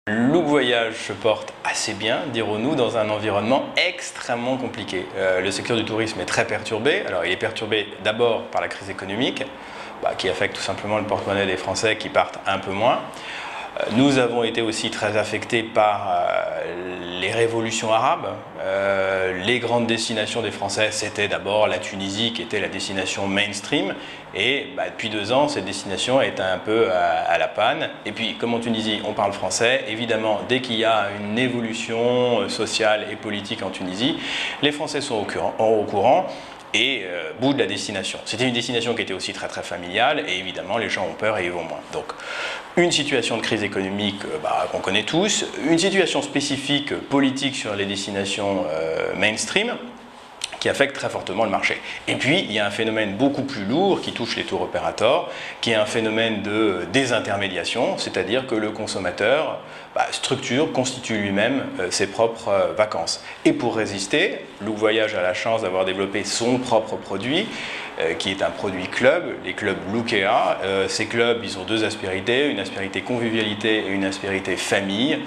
Look Voyage se porte assez bien, dirons-nous, dans un environnement extrêmement compliqué. Le secteur du tourisme est très perturbé. Alors, il est perturbé d'abord par la crise économique, qui affecte tout simplement le porte-monnaie des Français qui partent un peu moins. Nous avons été aussi très affectés par les révolutions arabes. Les grandes destinations des Français, c'était d'abord la Tunisie qui était la destination mainstream. Et depuis 2 ans, cette destination est un peu à la panne. Et puis, comme en Tunisie, on parle français, évidemment, dès qu'il y a une évolution sociale et politique en Tunisie, les Français sont au courant et bout de la destination. C'était une destination qui était aussi très familiale et évidemment les gens ont peur et y vont moins. Donc une situation de crise économique qu'on connaît tous, une situation spécifique politique sur les destinations mainstream qui affecte très fortement le marché. Et puis, il y a un phénomène beaucoup plus lourd qui touche les tour opérateurs, qui est un phénomène de désintermédiation, c'est-à-dire que le consommateur constitue lui-même ses propres vacances. Et pour résister, Look Voyage a la chance d'avoir développé son propre produit, qui est un produit club, les clubs Lookea. Ces clubs, ils ont 2 aspérités, une aspérité convivialité et une aspérité famille.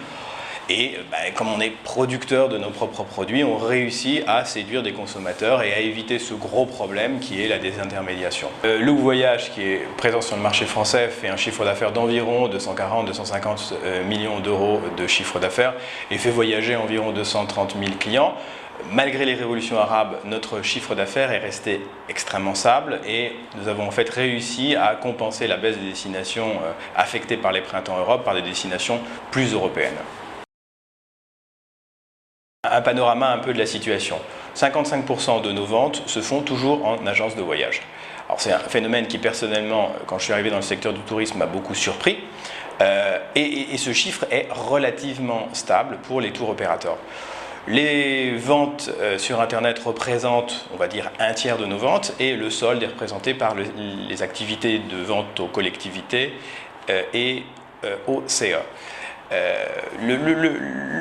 Et comme on est producteur de nos propres produits, on réussit à séduire des consommateurs et à éviter ce gros problème qui est la désintermédiation. Look Voyage, qui est présent sur le marché français, fait un chiffre d'affaires d'environ 240-250 millions d'euros de chiffre d'affaires et fait voyager environ 230 000 clients. Malgré les révolutions arabes, notre chiffre d'affaires est resté extrêmement stable et nous avons en fait réussi à compenser la baisse des destinations affectées par les printemps Europe par des destinations plus européennes. Un panorama un peu de la situation. 55% de nos ventes se font toujours en agence de voyage. Alors c'est un phénomène qui personnellement, quand je suis arrivé dans le secteur du tourisme, m'a beaucoup surpris. Et ce chiffre est relativement stable pour les tours opérateurs. Les ventes sur Internet représentent, on va dire, 1/3 de nos ventes et le solde est représenté par les activités de vente aux collectivités et au CE.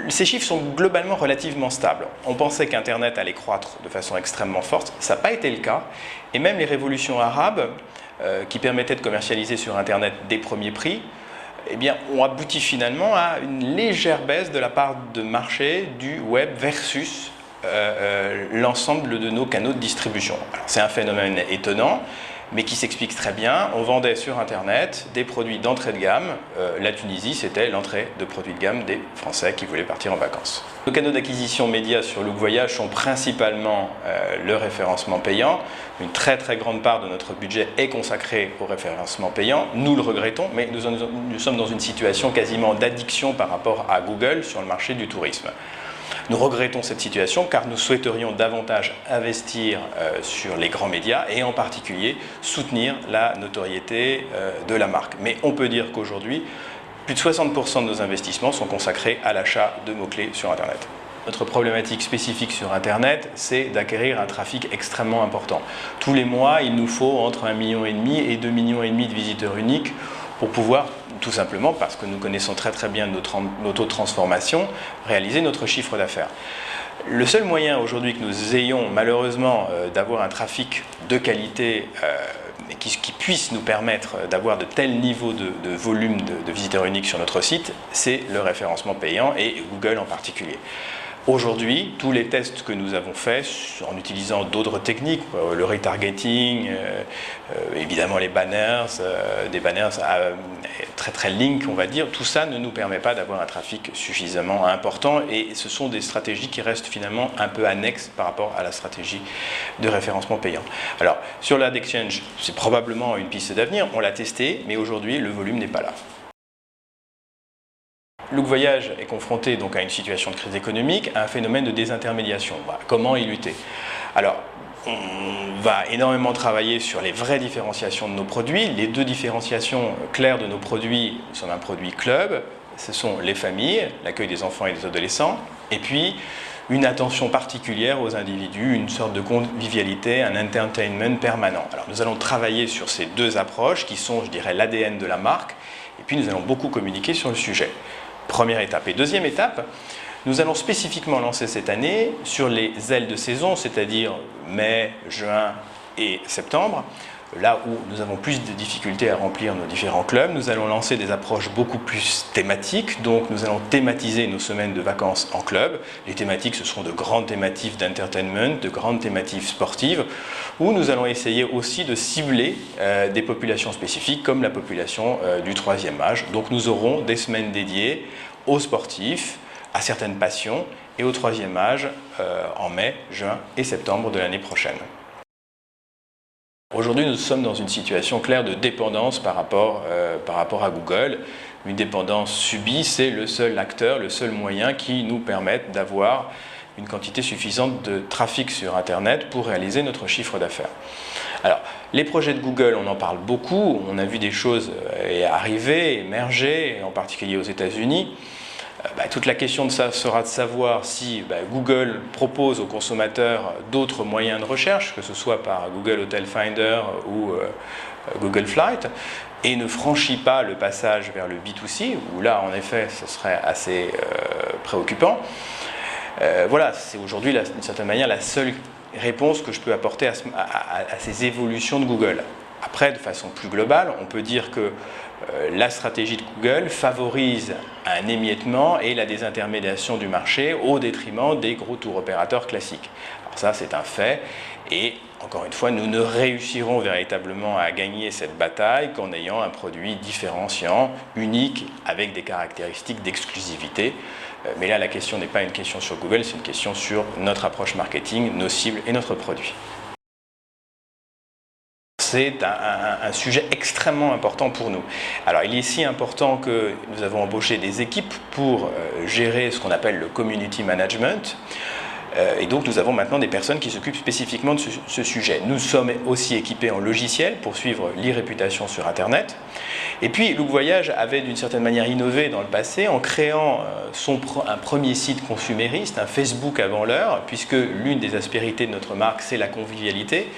Ces chiffres sont globalement relativement stables. On pensait qu'Internet allait croître de façon extrêmement forte, ça n'a pas été le cas. Et même les révolutions arabes, qui permettaient de commercialiser sur Internet des premiers prix, ont abouti finalement à une légère baisse de la part de marché du web versus l'ensemble de nos canaux de distribution. C'est un phénomène étonnant, mais qui s'explique très bien. On vendait sur Internet des produits d'entrée de gamme. La Tunisie, c'était l'entrée de produits de gamme des Français qui voulaient partir en vacances. Nos canaux d'acquisition médias sur Look Voyage sont principalement le référencement payant. Une très grande part de notre budget est consacrée au référencement payant. Nous le regrettons, mais nous sommes dans une situation quasiment d'addiction par rapport à Google sur le marché du tourisme. Nous regrettons cette situation car nous souhaiterions davantage investir sur les grands médias et en particulier soutenir la notoriété de la marque. Mais on peut dire qu'aujourd'hui, plus de 60% de nos investissements sont consacrés à l'achat de mots-clés sur Internet. Notre problématique spécifique sur Internet, c'est d'acquérir un trafic extrêmement important. Tous les mois, il nous faut entre 1,5 million et 2,5 millions de visiteurs uniques pour pouvoir, tout simplement parce que nous connaissons très bien nos taux de transformation, réaliser notre chiffre d'affaires. Le seul moyen aujourd'hui que nous ayons malheureusement d'avoir un trafic de qualité qui puisse nous permettre d'avoir de tels niveaux de volume de visiteurs uniques sur notre site, c'est le référencement payant et Google en particulier. Aujourd'hui, tous les tests que nous avons faits en utilisant d'autres techniques, le retargeting, évidemment les banners, des banners très link, on va dire, tout ça ne nous permet pas d'avoir un trafic suffisamment important et ce sont des stratégies qui restent finalement un peu annexes par rapport à la stratégie de référencement payant. Alors, sur l'Ad Exchange, c'est probablement une piste d'avenir, on l'a testé, mais aujourd'hui, le volume n'est pas là. Look Voyage est confronté donc à une situation de crise économique, à un phénomène de désintermédiation. Comment y lutter? Alors, on va énormément travailler sur les vraies différenciations de nos produits. Les 2 différenciations claires de nos produits sont un produit club, ce sont les familles, l'accueil des enfants et des adolescents, et puis une attention particulière aux individus, une sorte de convivialité, un entertainment permanent. Alors nous allons travailler sur ces 2 approches qui sont, je dirais, l'ADN de la marque, et puis nous allons beaucoup communiquer sur le sujet. Première étape. Et deuxième étape, nous allons spécifiquement lancer cette année sur les ailes de saison, c'est-à-dire mai, juin et septembre, là où nous avons plus de difficultés à remplir nos différents clubs. Nous allons lancer des approches beaucoup plus thématiques, donc nous allons thématiser nos semaines de vacances en club. Les thématiques, ce seront de grandes thématiques d'entertainment, de grandes thématiques sportives, où nous allons essayer aussi de cibler des populations spécifiques, comme la population du troisième âge. Donc nous aurons des semaines dédiées aux sportifs, à certaines passions, et au troisième âge en mai, juin et septembre de l'année prochaine. Aujourd'hui, nous sommes dans une situation claire de dépendance par rapport à Google. Une dépendance subie, c'est le seul acteur, le seul moyen qui nous permette d'avoir une quantité suffisante de trafic sur Internet pour réaliser notre chiffre d'affaires. Alors, les projets de Google, on en parle beaucoup, on a vu des choses arriver, émerger, en particulier aux États-Unis. Toute la question sera de savoir si Google propose aux consommateurs d'autres moyens de recherche, que ce soit par Google Hotel Finder ou Google Flight, et ne franchit pas le passage vers le B2C, où là, en effet, ce serait assez préoccupant. Voilà, c'est aujourd'hui, d'une certaine manière, la seule réponse que je peux apporter à ces évolutions de Google. Après, de façon plus globale, on peut dire que la stratégie de Google favorise un émiettement et la désintermédiation du marché au détriment des gros tour opérateurs classiques. Alors ça, c'est un fait. Et encore une fois, nous ne réussirons véritablement à gagner cette bataille qu'en ayant un produit différenciant, unique, avec des caractéristiques d'exclusivité. Mais là, la question n'est pas une question sur Google, c'est une question sur notre approche marketing, nos cibles et notre produit. C'est un sujet extrêmement important pour nous. Alors, il est si important que nous avons embauché des équipes pour gérer ce qu'on appelle le community management. Et donc, nous avons maintenant des personnes qui s'occupent spécifiquement de ce sujet. Nous sommes aussi équipés en logiciel pour suivre l'e-réputation sur Internet. Et puis, Look Voyage avait d'une certaine manière innové dans le passé en créant un premier site consumériste, un Facebook avant l'heure, puisque l'une des aspérités de notre marque, c'est la convivialité.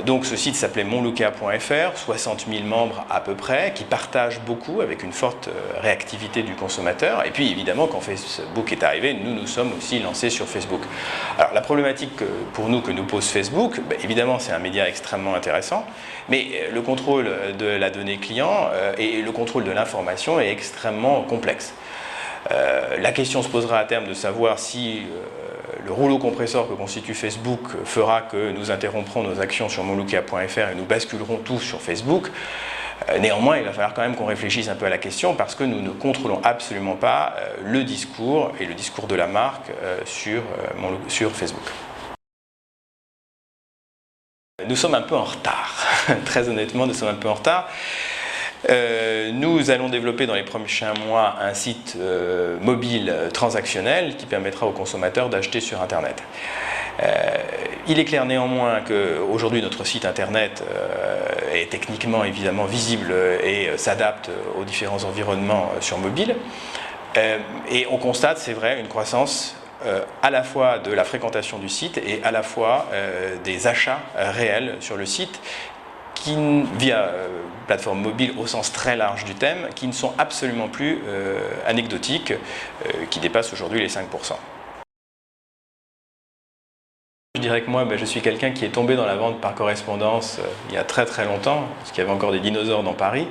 Donc ce site s'appelait monlookia.fr, 60 000 membres à peu près, qui partagent beaucoup avec une forte réactivité du consommateur. Et puis évidemment, quand Facebook est arrivé, nous sommes aussi lancés sur Facebook. Alors la problématique pour nous que nous pose Facebook, évidemment c'est un média extrêmement intéressant, mais le contrôle de la donnée client et le contrôle de l'information est extrêmement complexe. La question se posera à terme de savoir si le rouleau compresseur que constitue Facebook fera que nous interromprons nos actions sur monlookia.fr et nous basculerons tous sur Facebook. Néanmoins, il va falloir quand même qu'on réfléchisse un peu à la question parce que nous ne contrôlons absolument pas le discours et le discours de la marque sur Facebook. Nous sommes un peu en retard. Très honnêtement, nous sommes un peu en retard. Nous allons développer dans les prochains mois un site mobile transactionnel qui permettra aux consommateurs d'acheter sur Internet. Il est clair néanmoins qu'aujourd'hui notre site Internet est techniquement évidemment visible et s'adapte aux différents environnements sur mobile. Et on constate, c'est vrai, une croissance à la fois de la fréquentation du site et à la fois des achats réels sur le site via plateforme mobile au sens très large du thème, qui ne sont absolument plus anecdotiques, qui dépassent aujourd'hui les 5%. Je dirais que moi, je suis quelqu'un qui est tombé dans la vente par correspondance il y a très très longtemps, parce qu'il y avait encore des dinosaures dans Paris.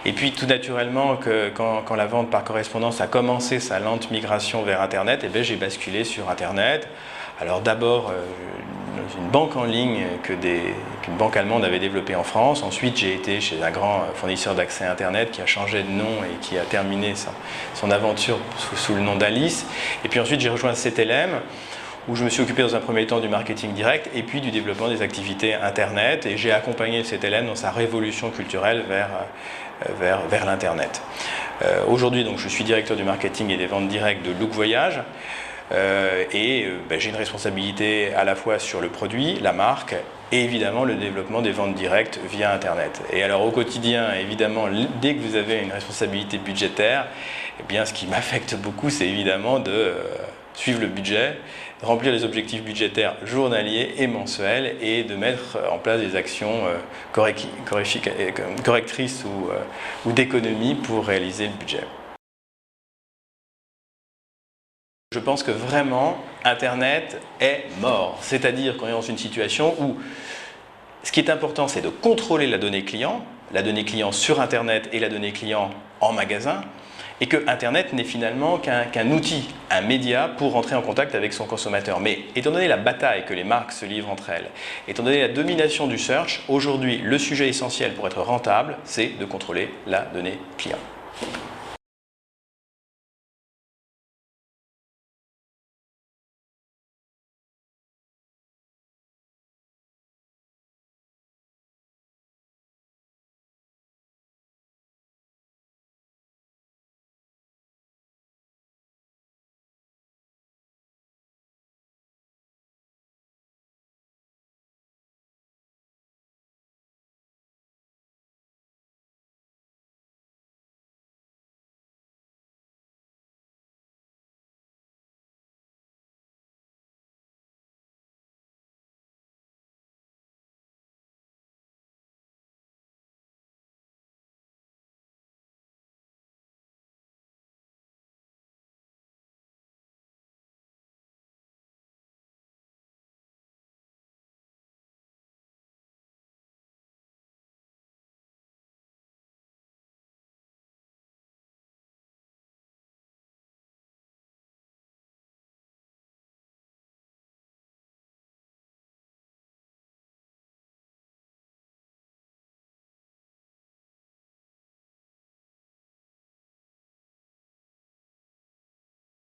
Et puis tout naturellement, quand la vente par correspondance a commencé sa lente migration vers Internet, j'ai basculé sur Internet. Alors d'abord, une banque en ligne qu'une banque allemande avait développée en France. Ensuite, j'ai été chez un grand fournisseur d'accès Internet qui a changé de nom et qui a terminé son aventure sous le nom d'Alice. Et puis ensuite, j'ai rejoint CTLM, où je me suis occupé dans un premier temps du marketing direct et puis du développement des activités Internet. Et j'ai accompagné CTLM dans sa révolution culturelle vers l'Internet. Aujourd'hui, donc, je suis directeur du marketing et des ventes directes de Look Voyage. J'ai une responsabilité à la fois sur le produit, la marque et évidemment le développement des ventes directes via Internet. Et alors au quotidien, évidemment, dès que vous avez une responsabilité budgétaire, ce qui m'affecte beaucoup, c'est évidemment de suivre le budget, de remplir les objectifs budgétaires journaliers et mensuels et de mettre en place des actions correctrices ou d'économie pour réaliser le budget. Je pense que vraiment, Internet est mort. C'est-à-dire qu'on est dans une situation où Ce qui est important, c'est de contrôler la donnée client sur Internet et la donnée client en magasin, et que Internet n'est finalement qu'un outil, un média pour rentrer en contact avec son consommateur. Mais étant donné la bataille que les marques se livrent entre elles, étant donné la domination du search, aujourd'hui, le sujet essentiel pour être rentable, c'est de contrôler la donnée client.